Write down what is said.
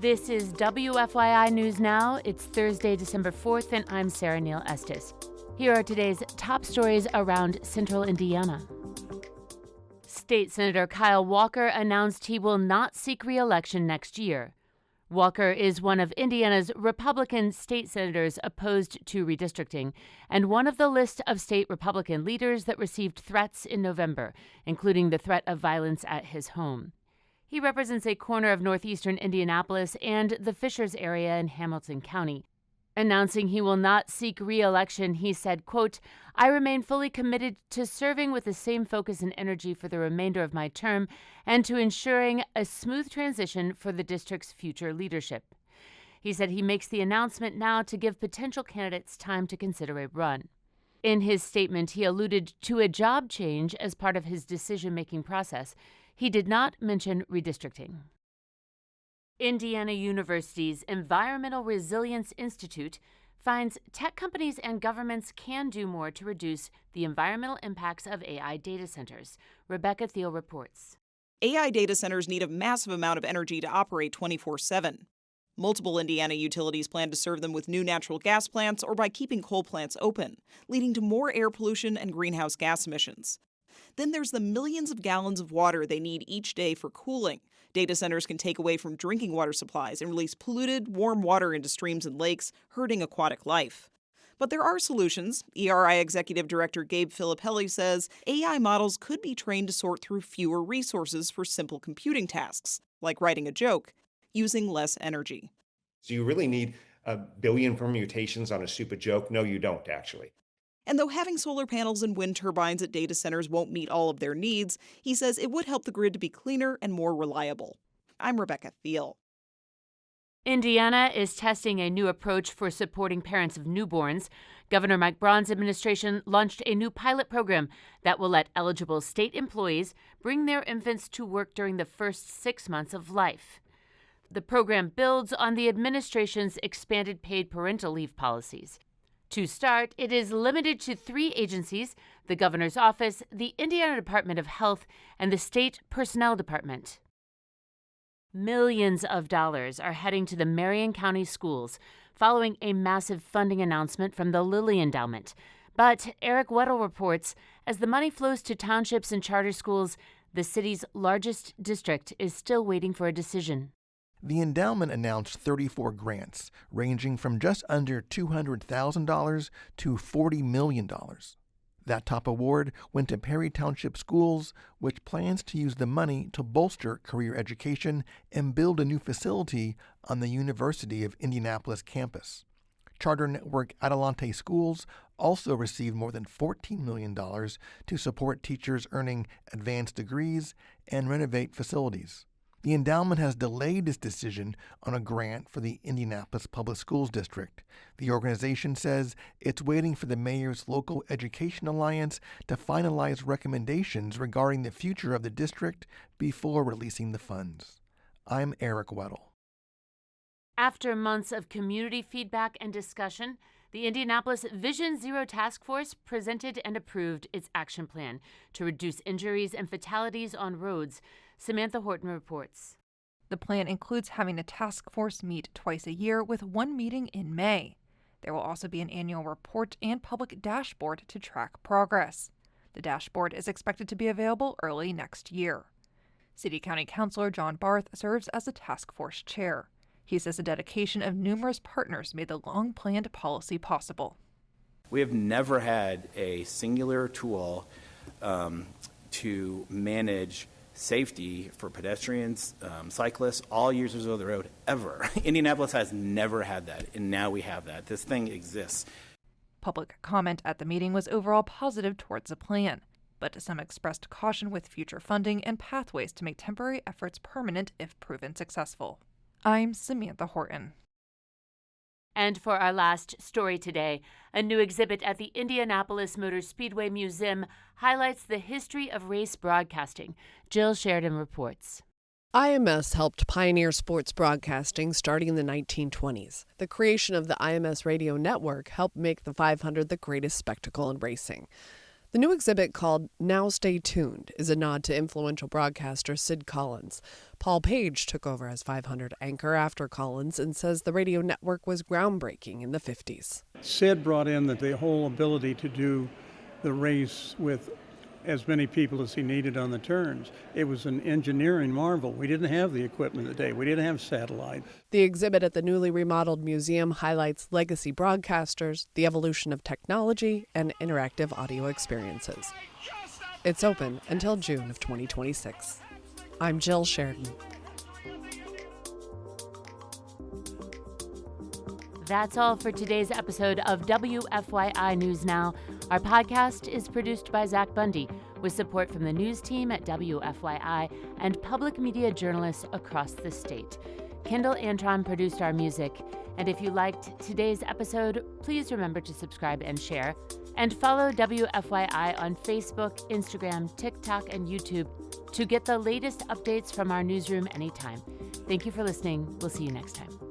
This is WFYI News Now. It's Thursday, December 4th, and I'm Sarah Neal Estes. Here are today's top stories around central Indiana. State Senator Kyle Walker announced he will not seek re-election next year. Walker is one of Indiana's Republican state senators opposed to redistricting and one of the list of state Republican leaders that received threats in November, including the threat of violence at his home. He represents a corner of northeastern Indianapolis and the Fishers area in Hamilton County. Announcing he will not seek re-election, he said, quote, "I remain fully committed to serving with the same focus and energy for the remainder of my term and to ensuring a smooth transition for the district's future leadership." He said he makes the announcement now to give potential candidates time to consider a run. In his statement, he alluded to a job change as part of his decision-making process. He did not mention redistricting. Indiana University's Environmental Resilience Institute finds tech companies and governments can do more to reduce the environmental impacts of AI data centers. Rebecca Thiel reports. AI data centers need a massive amount of energy to operate 24/7. Multiple Indiana utilities plan to serve them with new natural gas plants or by keeping coal plants open, leading to more air pollution and greenhouse gas emissions. Then there's the millions of gallons of water they need each day for cooling. Data centers can take away from drinking water supplies and release polluted, warm water into streams and lakes, hurting aquatic life. But there are solutions. ERI Executive Director Gabe Filippelli says AI models could be trained to sort through fewer resources for simple computing tasks, like writing a joke, using less energy. So you really need a billion permutations on a stupid joke? No, you don't, actually. And though having solar panels and wind turbines at data centers won't meet all of their needs, he says it would help the grid to be cleaner and more reliable. I'm Rebecca Thiel. Indiana is testing a new approach for supporting parents of newborns. Governor Mike Braun's administration launched a new pilot program that will let eligible state employees bring their infants to work during the first 6 months of life. The program builds on the administration's expanded paid parental leave policies. To start, it is limited to 3 agencies: the governor's office, the Indiana Department of Health, and the state personnel department. Millions of dollars are heading to the Marion County schools following a massive funding announcement from the Lilly Endowment. But Eric Weddle reports, as the money flows to townships and charter schools, the city's largest district is still waiting for a decision. The endowment announced 34 grants, ranging from just under $200,000 to $40 million. That top award went to Perry Township Schools, which plans to use the money to bolster career education and build a new facility on the University of Indianapolis campus. Charter network Adelante Schools also received more than $14 million to support teachers earning advanced degrees and renovate facilities. The endowment has delayed its decision on a grant for the Indianapolis Public Schools District. The organization says it's waiting for the mayor's local education alliance to finalize recommendations regarding the future of the district before releasing the funds. I'm Eric Weddle. After months of community feedback and discussion, the Indianapolis Vision Zero Task Force presented and approved its action plan to reduce injuries and fatalities on roads. Samantha Horton reports. The plan includes having a task force meet twice a year with one meeting in May. There will also be an annual report and public dashboard to track progress. The dashboard is expected to be available early next year. City County Councilor John Barth serves as the task force chair. He says the dedication of numerous partners made the long-planned policy possible. We have never had a singular tool to manage safety for pedestrians, cyclists, all users of the road ever. Indianapolis has never had that, and now we have that. This thing exists. Public comment at the meeting was overall positive towards the plan, but some expressed caution with future funding and pathways to make temporary efforts permanent if proven successful. I'm Samantha Horton. And for our last story today, a new exhibit at the Indianapolis Motor Speedway Museum highlights the history of race broadcasting. Jill Sheridan reports. IMS helped pioneer sports broadcasting starting in the 1920s. The creation of the IMS radio network helped make the 500 the greatest spectacle in racing. The new exhibit, called Now Stay Tuned, is a nod to influential broadcaster Sid Collins. Paul Page took over as 500 anchor after Collins and says the radio network was groundbreaking in the 50s. Sid brought in the whole ability to do the race with as many people as he needed on the turns. It was an engineering marvel. We didn't have the equipment today. We didn't have satellite. The exhibit at the newly remodeled museum highlights legacy broadcasters, the evolution of technology, and interactive audio experiences. It's open until June of 2026. I'm Jill Sheridan. That's all for today's episode of WFYI News Now. Our podcast is produced by Zach Bundy, with support from the news team at WFYI and public media journalists across the state. Kendall Antron produced our music. And if you liked today's episode, please remember to subscribe and share. And follow WFYI on Facebook, Instagram, TikTok, and YouTube to get the latest updates from our newsroom anytime. Thank you for listening. We'll see you next time.